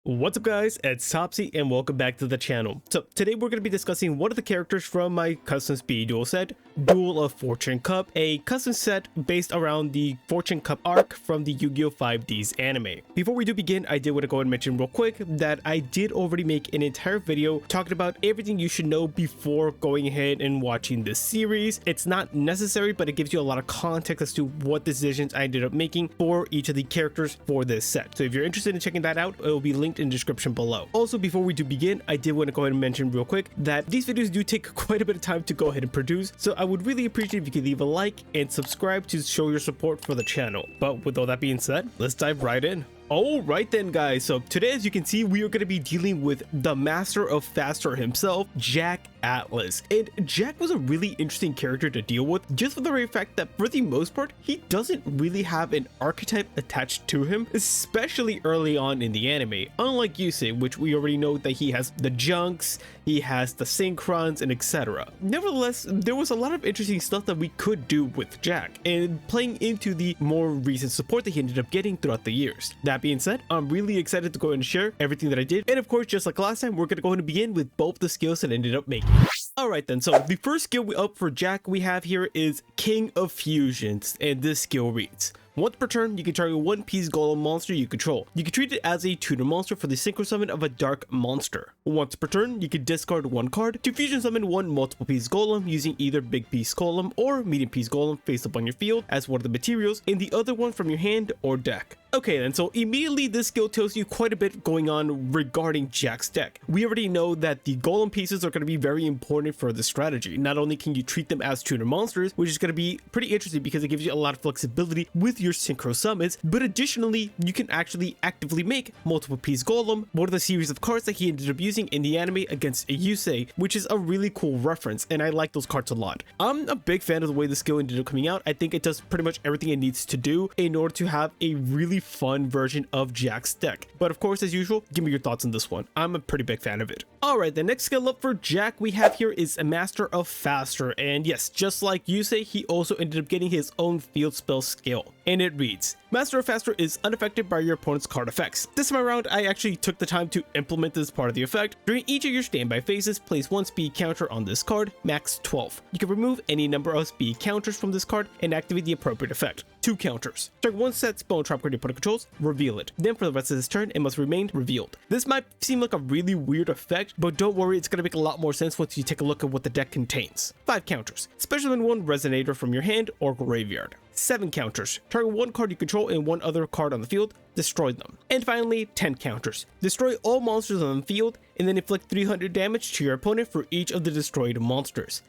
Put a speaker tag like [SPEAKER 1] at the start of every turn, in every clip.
[SPEAKER 1] What's up guys, it's Topsy and welcome back to the channel. So today we're going to be discussing one of the characters from my custom SpeedDuel set, Duel of Fortune Cup, a custom set based around the Fortune Cup arc from the Yu-Gi-Oh 5'Ds anime. Before we do begin, I did want to go and mention real quick that I did already make an entire video talking about everything you should know before going ahead and watching this series. It's not necessary, but it gives you a lot of context as to what decisions I ended up making for each of the characters for this set. So if you're interested in checking that out, it will be linked in the description below. Also, before we do begin, I did want to go ahead and mention real quick that these videos do take quite a bit of time to go ahead and produce, so I would really appreciate if you could leave a like and subscribe to show your support for the channel. But with all that being said, let's dive right in. Alright then guys, so today as you can see we are going to be dealing with the master of faster himself, Jack Atlas. And Jack was a really interesting character to deal with just for the very fact that for the most part he doesn't really have an archetype attached to him, especially early on in the anime, unlike Yusei, which we already know that he has the junks, he has the synchrons, and etc. Nevertheless, there was a lot of interesting stuff that we could do with Jack, and playing into the more recent support that he ended up getting throughout the years. That being said, I'm really excited to go and share everything that I did, and of course, just like last time, we're going to go ahead and begin with both the skills that I ended up making. Alright then, so the first skill up for Jack we have here is King of Fusions, and this skill reads: once per turn, you can target one piece golem monster you control. You can treat it as a tutor monster for the synchro summon of a dark monster. Once per turn, you can discard one card to fusion summon one multiple piece golem using either Big Piece Golem or Medium Piece Golem face up on your field as one of the materials, and the other one from your hand or deck. Okay then, so immediately this skill tells you quite a bit going on regarding Jack's deck. We already know that the golem pieces are going to be very important for the strategy. Not only can you treat them as tutor monsters, which is going to be pretty interesting because it gives you a lot of flexibility with your synchro summons, but additionally you can actually actively make multiple piece golem, one of the series of cards that he ended up using in the anime against Yusei, which is a really cool reference, and I like those cards a lot. I'm a big fan of the way the skill ended up coming out. I think it does pretty much everything it needs to do in order to have a really fun version of Jack's deck. But of course, as usual, give me your thoughts on this one. I'm a pretty big fan of it. Alright, the next skill up for Jack we have here is a Master of Faster, and yes, just like Yusei, he also ended up getting his own field spell skill, and it reads: Master of Faster is unaffected by your opponent's card effects. This time around, I actually took the time to implement this part of the effect. During each of your standby phases, place one speed counter on this card, max 12. You can remove any number of speed counters from this card and activate the appropriate effect. 2 counters. Target one set spell trap card your opponent controls, reveal it. Then for the rest of this turn, it must remain revealed. This might seem like a really weird effect, but don't worry, it's going to make a lot more sense once you take a look at what the deck contains. 5 counters. Special summon one Resonator from your hand or graveyard. 7 counters. Target one card you control and one other card on the field, destroy them. And finally, 10 counters. Destroy all monsters on the field and then inflict 300 damage to your opponent for each of the destroyed monsters.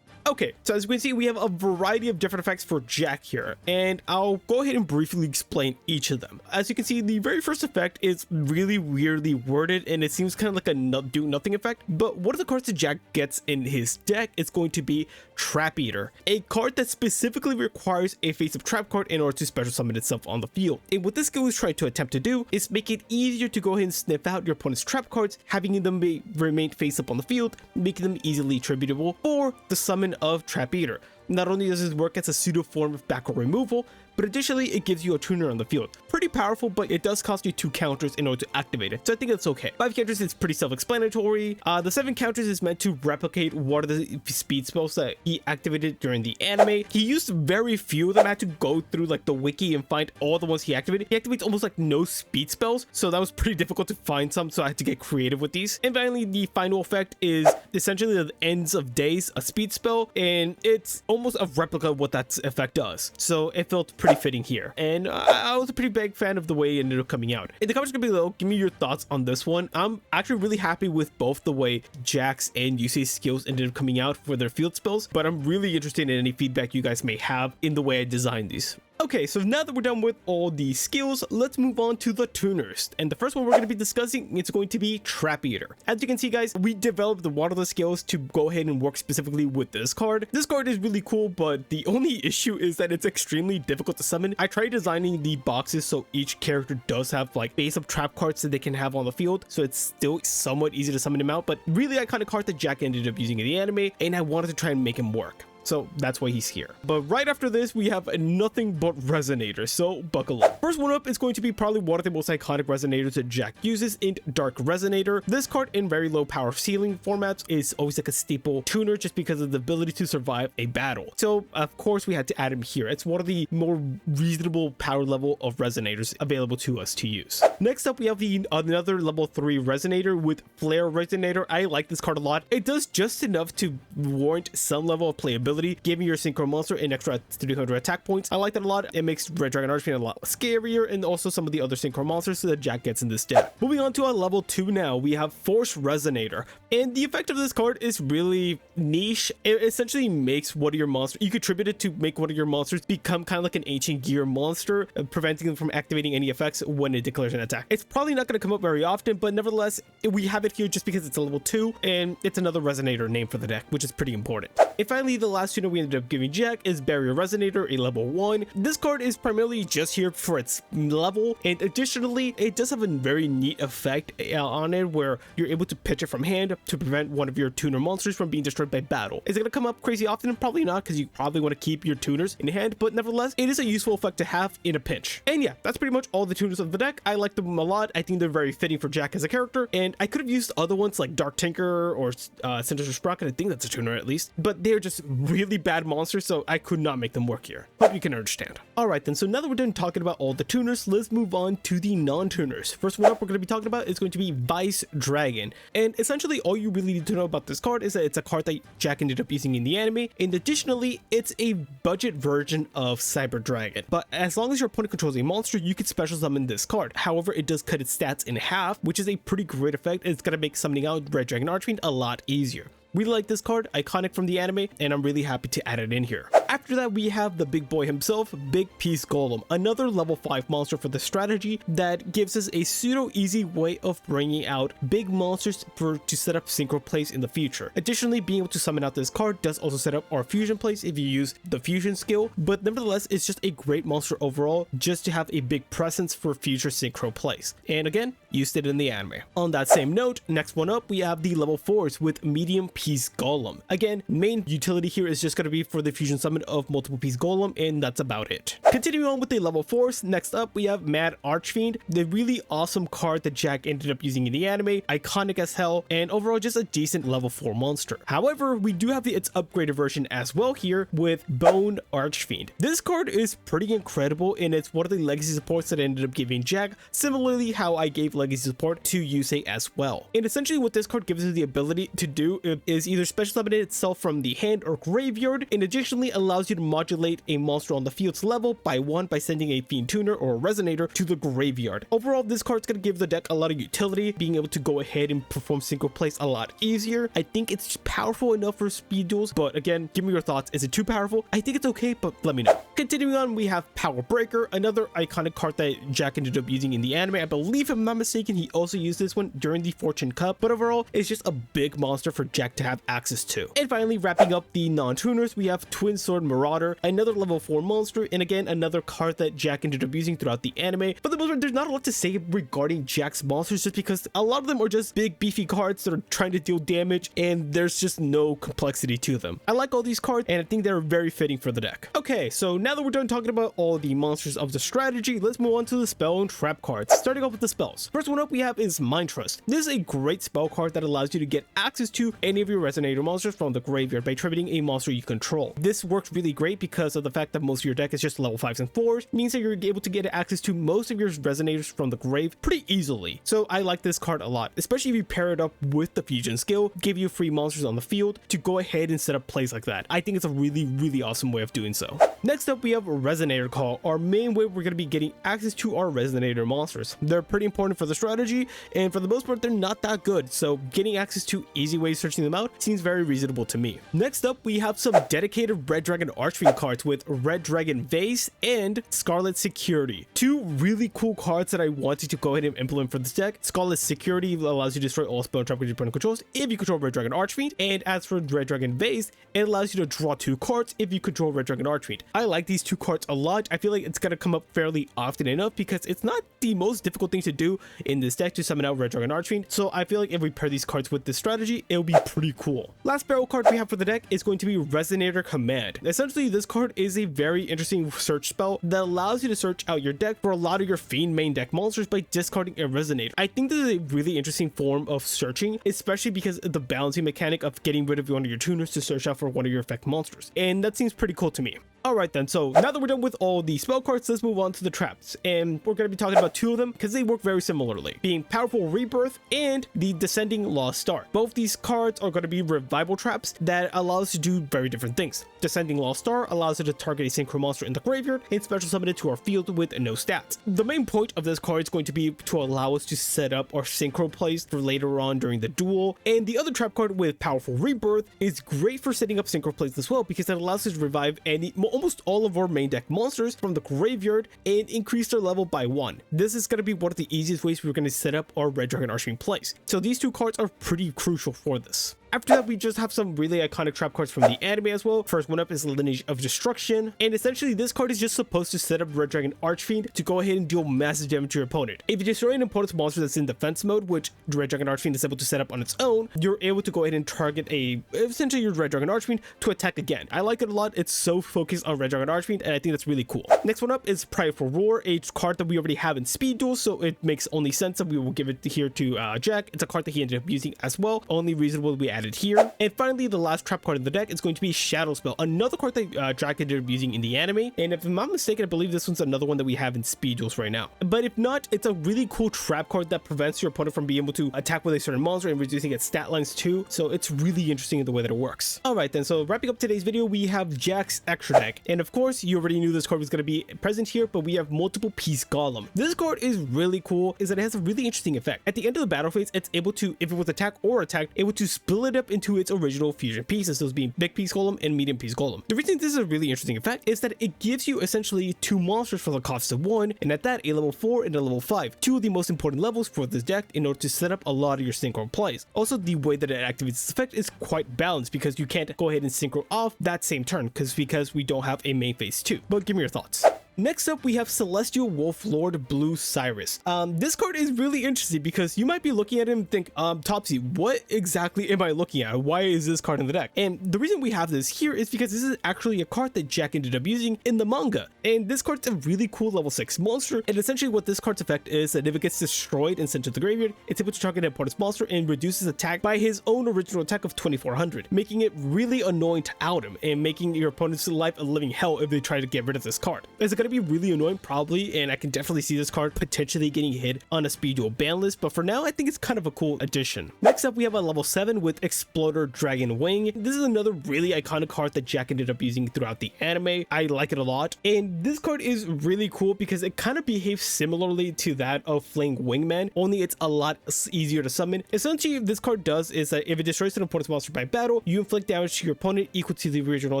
[SPEAKER 1] Okay, so as you can see, we have a variety of different effects for Jack here, and I'll go ahead and briefly explain each of them. As you can see, the very first effect is really weirdly worded, and it seems kind of like a do nothing effect, but one of the cards that Jack gets in his deck is going to be Trap Eater, a card that specifically requires a face-up trap card in order to special summon itself on the field. And what this skill is trying to attempt to do is make it easier to go ahead and sniff out your opponent's trap cards, having them remain face-up on the field, making them easily attributable for the summon of Trap Eater. Not only does this work as a pseudo form of backrow removal, but additionally it gives you a tuner on the field. Pretty powerful, but it does cost you 2 counters in order to activate it, so I think that's okay. 5 counters is pretty self-explanatory. The 7 counters is meant to replicate one of the speed spells that he activated during the anime. He used very few of them. I had to go through like the wiki and find all the ones he activated. He activates almost like no speed spells, so that was pretty difficult to find some, so I had to get creative with these. And finally, the final effect is essentially the Ends of Days, a speed spell, and it's almost a replica of what that effect does, so it felt pretty fitting here, and I was a pretty big fan of the way it ended up coming out. In the comments below, give me your thoughts on this one. I'm actually really happy with both the way Jack's and Yusei's skills ended up coming out for their field spells, but I'm really interested in any feedback you guys may have in the way I designed these. Okay, so now that we're done with all the skills, let's move on to the tuners. And the first one we're going to be discussing is going to be Trap Eater. As you can see, guys, we developed one of the skills to go ahead and work specifically with this card. This card is really cool, but the only issue is that it's extremely difficult to summon. I tried designing the boxes so each character does have like face-up trap cards that they can have on the field, so it's still somewhat easy to summon him out, but really iconic card that Jack ended up using in the anime, and I wanted to try and make him work. so that's why he's here. But right after this, we have nothing but Resonator, so buckle up. First one up is going to be probably one of the most iconic Resonators that Jack uses in Dark Resonator. This card in very low power ceiling formats is always like a staple tuner just because of the ability to survive a battle. So of course we had to add him here. It's one of the more reasonable power level of Resonators available to us to use. Next up, we have another level 3 Resonator with Flare Resonator. I like this card a lot. It does just enough to warrant some level of playability, giving your synchro monster an extra 300 attack points. I like that a lot. It makes Red Dragon Archfiend a lot scarier, and also some of the other synchro monsters that Jack gets in this deck. Moving on to our level 2 now, we have Force Resonator, and the effect of this card is really niche. It essentially makes one of your monsters, you contribute it to make one of your monsters become kind of like an ancient gear monster, preventing them from activating any effects when it declares an attack. It's probably not going to come up very often, but nevertheless, we have it here just because it's a level 2, and it's another Resonator name for the deck, which is pretty important. And finally, the last tuner we ended up giving Jack is Barrier Resonator, a level 1. This card is primarily just here for its level, and additionally, it does have a very neat effect on it where you're able to pitch it from hand to prevent one of your tuner monsters from being destroyed by battle. Is it going to come up crazy often? Probably not, because you probably want to keep your tuners in hand, but nevertheless, it is a useful effect to have in a pinch. And yeah, that's pretty much all the tuners of the deck. I like them a lot. I think they're very fitting for Jack as a character, and I could have used other ones like Dark Tinker or Sinister Sprocket. I think that's a tuner at least, but they're just really bad monsters, so I could not make them work here. Hope you can understand. Alright then, so now that we're done talking about all the tuners, let's move on to the non-tuners. First one up we're going to be talking about is going to be Vice Dragon, and essentially all you really need to know about this card is that it's a card that Jack ended up using in the anime, and additionally it's a budget version of Cyber Dragon. But as long as your opponent controls a monster, you can special summon this card. However, it does cut its stats in half, which is a pretty great effect. It's going to make summoning out Red Dragon Archfiend a lot easier. Really like this card, iconic from the anime, and I'm really happy to add it in here. After that, we have the big boy himself, Big Piece Golem, another level 5 monster for the strategy that gives us a pseudo easy way of bringing out big monsters to set up synchro plays in the future. Additionally, being able to summon out this card does also set up our fusion plays if you use the fusion skill, but nevertheless, it's just a great monster overall just to have a big presence for future synchro plays. And again, used it in the anime. On that same note, next one up, we have the level 4s with Medium Piece Golem. Again, main utility here is just going to be for the fusion summon of multiple piece golem, and that's about it. Continuing on with the level 4s, next up we have Mad Archfiend, the really awesome card that Jack ended up using in the anime, iconic as hell, and overall just a decent level 4 monster. However, we do have its upgraded version as well here with Bone Archfiend. This card is pretty incredible, and it's one of the legacy supports that I ended up giving Jack, similarly how I gave legacy support to Yusei as well. And essentially what this card gives us the ability to do is either special summon it itself from the hand or graveyard, and additionally allows you to modulate a monster on the field's level by 1 by sending a Fiend Tuner or a Resonator to the graveyard. Overall, this card's going to give the deck a lot of utility, being able to go ahead and perform synchro plays a lot easier. I think it's powerful enough for speed duels, but again, give me your thoughts. Is it too powerful? I think it's okay, but let me know. Continuing on, we have Power Breaker, another iconic card that Jack ended up using in the anime. I believe, if I'm not mistaken, he also used this one during the Fortune Cup, but overall, it's just a big monster for Jack to have access to. And finally, wrapping up the non-tuners, we have Twin-Sword Marauder, another level 4 monster, and again, another card that Jack ended up using throughout the anime. For the most part, there's not a lot to say regarding Jack's monsters, just because a lot of them are just big, beefy cards that are trying to deal damage, and there's just no complexity to them. I like all these cards, and I think they're very fitting for the deck. Okay, so now that we're done talking about all the monsters of the strategy, let's move on to the spell and trap cards. Starting off with the spells. First one up we have is Mind Trust. This is a great spell card that allows you to get access to any of your Resonator monsters from the graveyard by tributing a monster you control. This works really great because of the fact that most of your deck is just level 5s and 4s, means that you're able to get access to most of your Resonators from the grave pretty easily. So I like this card a lot, especially if you pair it up with the fusion skill, give you free monsters on the field to go ahead and set up plays like that. I think it's a really awesome way of doing so. Next up we have Resonator Call, our main way we're going to be getting access to our Resonator monsters. They're pretty important for the strategy, and for the most part they're not that good, so getting access to easy ways searching them out seems very reasonable to me. Next up we have some dedicated Red Dragon Dragon Archfiend cards with Red Dragon Vase and Scarlet Security. Two really cool cards that I wanted to go ahead and implement for this deck. Scarlet Security allows you to destroy all spell trap creature opponent controls if you control Red Dragon Archfiend, and as for Red Dragon Vase, it allows you to draw 2 cards if you control Red Dragon Archfiend. I like these 2 cards a lot. I feel like it's gonna come up fairly often enough because it's not the most difficult thing to do in this deck to summon out Red Dragon Archfiend, so I feel like if we pair these cards with this strategy, it'll be pretty cool. Last barrel card we have for the deck is going to be Resonator Command. Essentially, this card is a very interesting search spell that allows you to search out your deck for a lot of your Fiend main deck monsters by discarding a Resonator. I think this is a really interesting form of searching, especially because of the balancing mechanic of getting rid of one of your tuners to search out for one of your effect monsters, and that seems pretty cool to me. Alright then, so now that we're done with all the spell cards, let's move on to the traps, and we're going to be talking about 2 of them because they work very similarly, being Powerful Rebirth and the Descending Lost Star. Both these cards are going to be revival traps that allow us to do very different things. Descending Lost Star allows us to target a synchro monster in the graveyard and special summon it to our field with no stats. The main point of this card is going to be to allow us to set up our synchro plays for later on during the duel, and the other trap card with Powerful Rebirth is great for setting up synchro plays as well because it allows us to revive almost all of our main deck monsters from the graveyard and increase their level by 1. This is going to be one of the easiest ways we're going to set up our Red Dragon Archfiend plays. So these 2 cards are pretty crucial for this. After that, we just have some really iconic trap cards from the anime as well. First one up is Lineage of Destruction, and essentially this card is just supposed to set up Red Dragon Archfiend to go ahead and deal massive damage to your opponent. If you destroy an opponent's monster that's in defense mode, which Red Dragon Archfiend is able to set up on its own, you're able to go ahead and target essentially your Red Dragon Archfiend to attack again. I like it a lot. It's so focused on Red Dragon Archfiend, and I think that's really cool. Next one up is Prideful Roar, a card that we already have in SpeedDuel, so it makes only sense that we will give it here to Jack. It's a card that he ended up using as well. Only reasonable we added here. And finally, the last trap card in the deck is going to be Shadow Spell, another card that Jack ended up using in the anime, and if I'm not mistaken, I believe this one's another one that we have in SpeedDuels right now. But if not, it's a really cool trap card that prevents your opponent from being able to attack with a certain monster and reducing its stat lines too, so it's really interesting in the way that it works. Alright then, so wrapping up today's video, we have Jack's extra deck, and of course, you already knew this card was going to be present here, but we have Multiple Piece Golem. This card is really cool, is that it has a really interesting effect. At the end of the battle phase, it's able to, if it was attacked or attacked, able to split up into its original fusion pieces, those being Big Piece Golem and Medium Piece Golem. The reason this is a really interesting effect is that it gives you essentially 2 monsters for the cost of 1, and at that, a level 4 and a level 5, 2 of the most important levels for this deck in order to set up a lot of your synchro plays. Also, the way that it activates this effect is quite balanced because you can't go ahead and synchro off that same turn because we don't have a main phase 2. But give me your thoughts. Next up, we have Celestial Wolf Lord Blue Sirius. This card is really interesting because you might be looking at him and think, Topsy, what exactly am I looking at? Why is this card in the deck? And the reason we have this here is because this is actually a card that Jack ended up using in the manga. And this card's a really cool level 6 monster. And essentially what this card's effect is that if it gets destroyed and sent to the graveyard, it's able to target an opponent's monster and reduces attack by his own original attack of 2400, making it really annoying to out him and making your opponent's life a living hell if they try to get rid of this card. Is it going to be really annoying? Probably, and I can definitely see this card potentially getting hit on a SpeedDuel ban list, but for now I think it's kind of a cool addition. Next up, we have a level 7 with Exploder Dragonwing. This is another really iconic card that Jack ended up using throughout the anime. I like it a lot, and this card is really cool because it kind of behaves similarly to that of Flaying Wingman, only it's a lot easier to summon. Essentially, this card does is that if it destroys an opponent's monster by battle, you inflict damage to your opponent equal to the original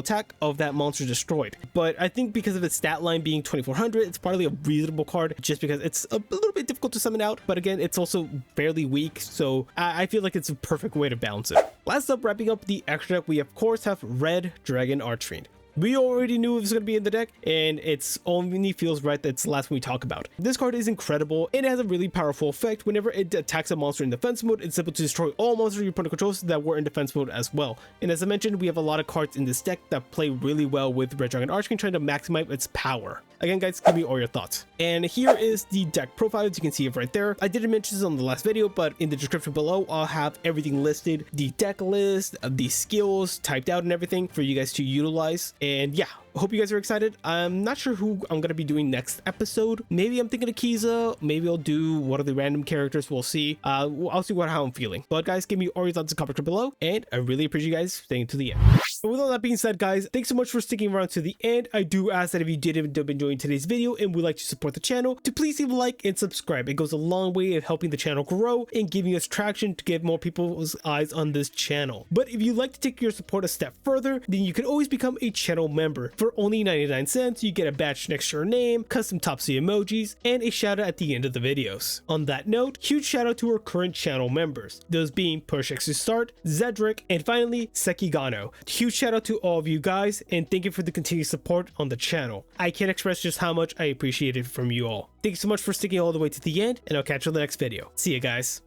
[SPEAKER 1] attack of that monster destroyed. But I think because of its stat line being 2400, it's probably a reasonable card just because it's a little bit difficult to summon out, but again, it's also fairly weak, so I feel like it's a perfect way to balance it. Last up, wrapping up the extra deck, we of course have Red Dragon Archfiend. We already knew it was going to be in the deck, and it's only feels right that it's the last one we talk about. This card is incredible, and it has a really powerful effect. Whenever it attacks a monster in defense mode, it's able to destroy all monsters your opponent controls that were in defense mode as well. And as I mentioned, we have a lot of cards in this deck that play really well with Red Dragon Archfiend, trying to maximize its power. Again, guys, give me all your thoughts. And here is the deck profile, as you can see it right there. I didn't mention this on the last video, but in the description below, I'll have everything listed, the deck list, the skills typed out and everything for you guys to utilize. And yeah, hope you guys are excited. I'm not sure who I'm going to be doing next episode. Maybe I'm thinking of Kiza. Maybe I'll do one of the random characters. We'll see. I'll see how I'm feeling. But guys, give me all your thoughts in the comment below. And I really appreciate you guys staying to the end. But with all that being said, guys, thanks so much for sticking around to the end. I do ask that if you did end up enjoying today's video and would like to support the channel, to please leave a like and subscribe. It goes a long way in helping the channel grow and giving us traction to get more people's eyes on this channel. But if you'd like to take your support a step further, then you can always become a channel member. For only 99 cents, you get a badge next to your name, custom Topsy emojis, and a shout out at the end of the videos. On that note, huge shout out to our current channel members, those being Push Start, Zedric, and finally Sekigano. Huge shout out to all of you guys, and thank you for the continued support on the channel. I can't express just how much I appreciate it from you all. Thank you so much for sticking all the way to the end, and I'll catch you in the next video. See you guys.